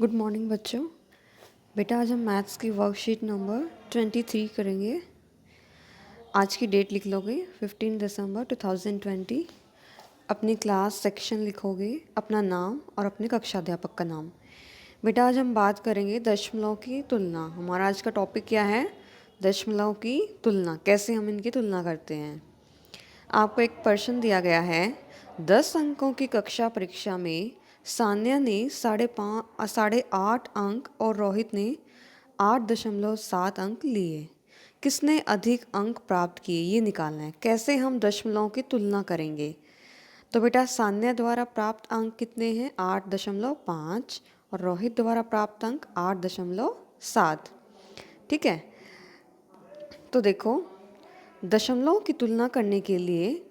Good morning बच्चों। बेटा आज हम मैथ्स की वर्कशीट नंबर 23 करेंगे। आज की डेट लिख लोगे 15 दिसंबर 2020। अपनी क्लास सेक्शन लिखोगे, अपना नाम और अपने कक्षाध्यापक का नाम। बेटा आज हम बात करेंगे दशमलव की तुलना। हमारा आज का टॉपिक क्या है? दशमलव की तुलना, कैसे हम इनकी तुलना करते हैं। आपको एक प्रश्न दिया गया है, 10 अंकों की कक्षा परीक्षा में सान्या ने 8.5 अंक और रोहित ने 8.7 अंक लिए। किसने अधिक अंक प्राप्त किए, ये निकालना है। कैसे हम दशमलव की तुलना करेंगे? तो बेटा सान्या द्वारा प्राप्त अंक कितने हैं? 8.5 और रोहित द्वारा प्राप्त अंक 8.7। ठीक है, तो देखो दशमलव की तुलना करने के लिए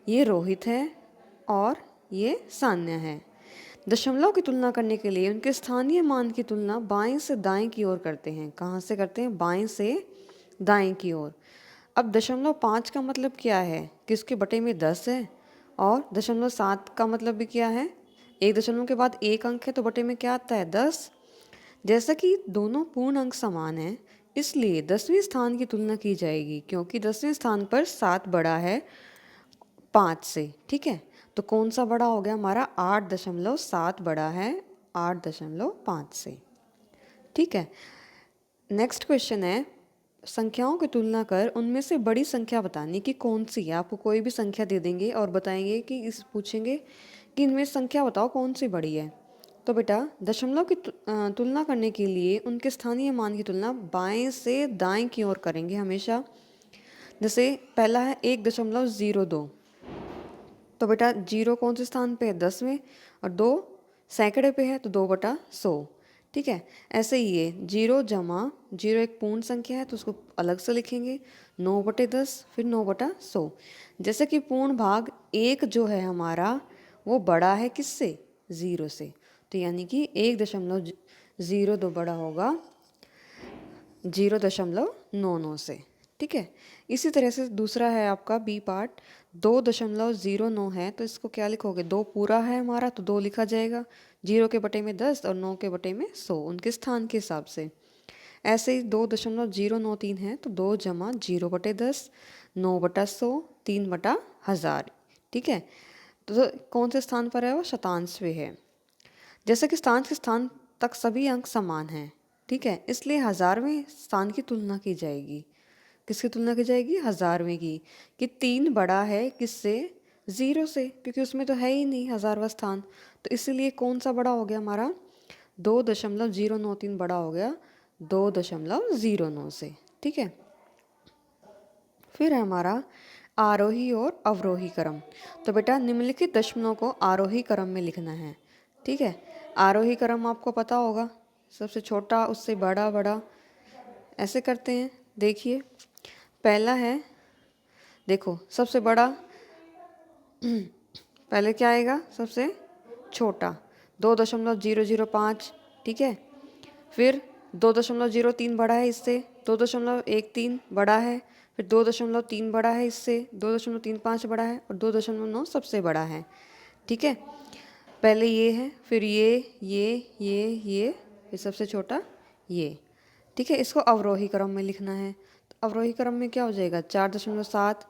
ये रोहित है और ये सान्या है। दशमलव की तुलना करने के लिए उनके स्थानीय मान की तुलना बाएं से दाएं की ओर करते हैं। कहाँ से करते हैं? बाएं से दाएं की ओर। अब 0.5 का मतलब क्या है कि उसके बटे में 10 है, और 0.7 का मतलब भी क्या है? एक दशमलव के बाद एक अंक है तो बटे में क्या आता है? 10। जैसा कि दोनों पूर्ण अंक समान हैं, इसलिए 10वें स्थान की तुलना की जाएगी, क्योंकि 10वें स्थान पर 7 बड़ा है 5 से। ठीक है, तो कौन सा बड़ा हो गया हमारा? 8.7 बड़ा है 8.5 से। ठीक है, नेक्स्ट क्वेश्चन है, संख्याओं की तुलना कर उनमें से बड़ी संख्या बतानी कि कौन सी है। आपको कोई भी संख्या दे देंगे और बताएंगे कि पूछेंगे कि इनमें संख्या बताओ कौन सी बड़ी है। तो बेटा दशमलव की तुलना करने के लिए उनके स्थानीय मान की तुलना बाएं से दाएं की ओर करेंगे हमेशा। जैसे पहला है 1.02, तो बेटा 0 कौन से स्थान पे है? 10 में, और 2 सैकड़े पे है तो 2/100। ठीक है, ऐसे ही ये 0 जमा 0 एक पूर्ण संख्या है तो उसको अलग से लिखेंगे 9/10, फिर 9/100। जैसे कि पूर्ण भाग 1 जो है हमारा वो बड़ा है किससे? 0 से, तो यानी कि 1.02 बड़ा होगा 0.99 से। ठीक है, इसी तरह से दूसरा है आपका बी पार्ट, 2.09 है तो इसको क्या लिखोगे? 2 पूरा है हमारा तो 2 लिखा जाएगा, 0 के बटे में 10 और 9 के बटे में 100 उनके स्थान के हिसाब से। ऐसे ही 2.093 है तो 2 जमा 0/10, 9/100, 3/1000। ठीक है, तो कौन से स्थान पर है वो? शतांश है। जैसे कि स्थान के स्थान तक सभी अंक समान हैं, ठीक है, इसलिए 1000वें स्थान की तुलना की जाएगी। किसकी तुलना की जाएगी? 1000वें की। कि 3 बड़ा है किससे? 0 से, क्योंकि उसमें तो है ही नहीं 1000वां स्थान, तो इसीलिए कौन सा बड़ा हो गया हमारा? 2.093 बड़ा हो गया 2.09 से। ठीक है, फिर है हमारा आरोही और अवरोही क्रम। तो बेटा निम्नलिखित दशमलव को आरोही क्रम में लिखना है। ठीक है, आरोही क्रम आपको पता होगा, सबसे छोटा उससे बड़ा बड़ा ऐसे करते हैं। देखिए पहला है, देखो सबसे बड़ा पहले क्या आएगा? सबसे छोटा 2.005। ठीक है, फिर 2.03 बड़ा है इससे, 2.13 बड़ा है, फिर 2.3 बड़ा है इससे, 2.35 बड़ा है, और 2.9 सबसे बड़ा है। ठीक है, पहले ये है, फिर ये फिर सबसे छोटा ये। ठीक है, इसको अवरोही क्रम में लिखना है। तो अवरोही क्रम में क्या हो जाएगा? 4.7,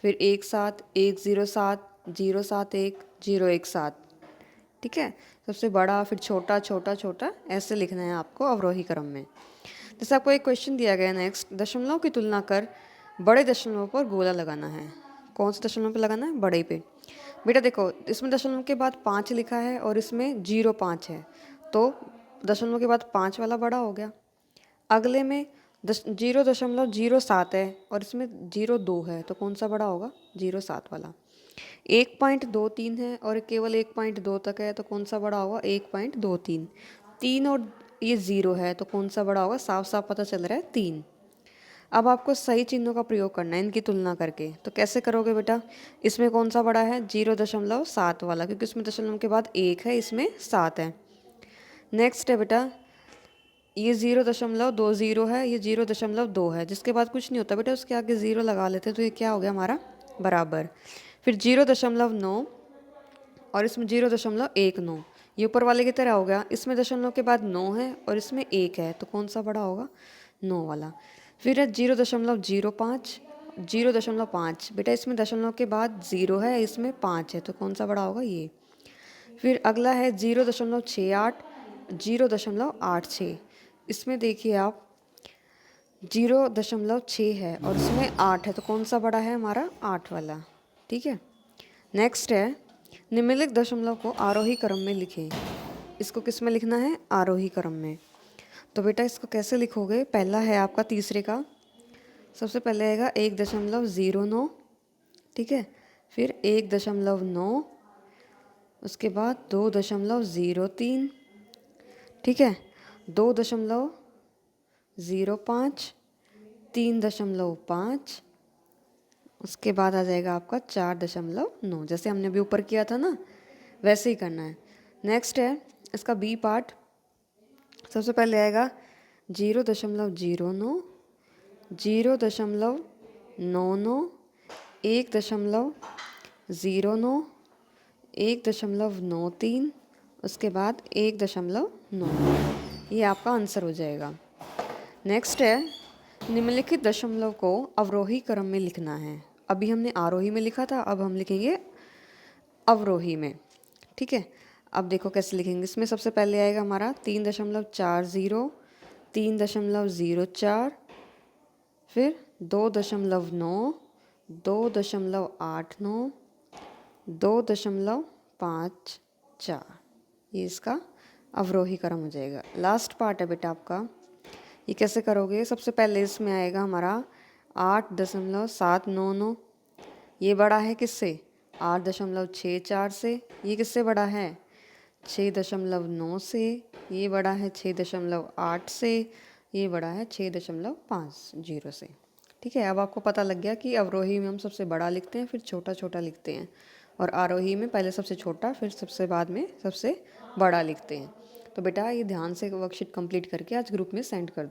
फिर 17, 107, 071, 017। ठीक है, सबसे बड़ा फिर छोटा छोटा छोटा ऐसे लिखना है आपको अवरोही क्रम में। जैसे आपको एक क्वेश्चन दिया गया नेक्स्ट, दशमलव की तुलना कर बड़े दशमलव पर गोला लगाना है। कौन से दशमलव पे लगाना है? बड़े पे। बेटा देखो इसमें दशमलव के बाद 5 लिखा है और इसमें 0.5 है, तो दशमलव के बाद 5 वाला बड़ा हो गया। अगले में 0.07 है और इसमें 0.2 है, तो कौन सा बड़ा होगा? 0.7 वाला। 1.23 है और केवल 1.2 तक है, तो कौन सा बड़ा होगा? 1.23। 3 और ये 0 है तो कौन सा बड़ा होगा? साफ साफ पता चल रहा है 3। अब आपको सही चिन्हों का प्रयोग करना है इनकी तुलना करके। तो कैसे करोगे बेटा? इसमें कौन सा बड़ा है? 0.7 वाला, क्योंकि इसमें दशमलव के बाद 1 है, इसमें 7 है। नेक्स्ट है बेटा ये 0.20 है, ये 0.2 है, जिसके बाद कुछ नहीं होता बेटा, उसके आगे 0 लगा लेते हैं, तो ये क्या हो गया हमारा? बराबर। फिर 0.9 और इसमें 0.19, ये ऊपर वाले की तरह हो गया। इसमें दशमलव के बाद 9 है और इसमें 1 है, तो कौन सा बड़ा होगा? 9 वाला। फिर है 0.05, 0.5। बेटा इसमें दशमलव के बाद 0 है, इसमें 5 है, तो कौन सा बड़ा होगा? ये। फिर अगला है 0.68, 0.86। इसमें देखिए आप 0.6 है और इसमें 8 है, तो कौन सा बड़ा है हमारा? 8 वाला। ठीक है। नेक्स्ट है निम्नलिखित दशमलव को आरोही क्रम में लिखें। इसको किस में लिखना है? आरोही क्रम में। तो बेटा इसको कैसे लिखोगे? पहला है आपका तीसरे का, सबसे पहले आएगा 1.09, ठीक है। फिर 1.9, उसके बाद 2.03, ठीक है, 2.05, 3.5, उसके बाद आ जाएगा आपका 4.9। जैसे हमने अभी ऊपर किया था ना, वैसे ही करना है। नेक्स्ट है इसका बी पार्ट। सबसे पहले आएगा 0.09, 0.99, 1.09, 1.93, उसके बाद 1.9। ये आपका आंसर हो जाएगा। नेक्स्ट है निम्नलिखित दशमलव को अवरोही क्रम में लिखना है। अभी हमने आरोही में लिखा था, अब हम लिखेंगे अवरोही में। ठीक है। अब देखो कैसे लिखेंगे। इसमें सबसे पहले आएगा हमारा 3.40, 3.04, फिर 2.9, 2.89, 2.54। ये इसका अवरोही क्रम हो जाएगा। लास्ट पार्ट है बेटा आपका, ये कैसे करोगे? सबसे पहले इसमें आएगा हमारा 8.799। ये बड़ा है किससे? 8.64 से। ये किससे बड़ा है? 6.9 से। ये बड़ा है 6.8 से। ये बड़ा है 6.50 से। ठीक है। अब आपको पता लग गया कि अवरोही में हम सबसे बड़ा लिखते हैं, फिर छोटा छोटा लिखते हैं, और आरोही में पहले सबसे छोटा, फिर सबसे बाद में सबसे बड़ा लिखते हैं। तो बेटा ये ध्यान से वर्कशीट कंप्लीट करके आज ग्रुप में सेंड कर दो।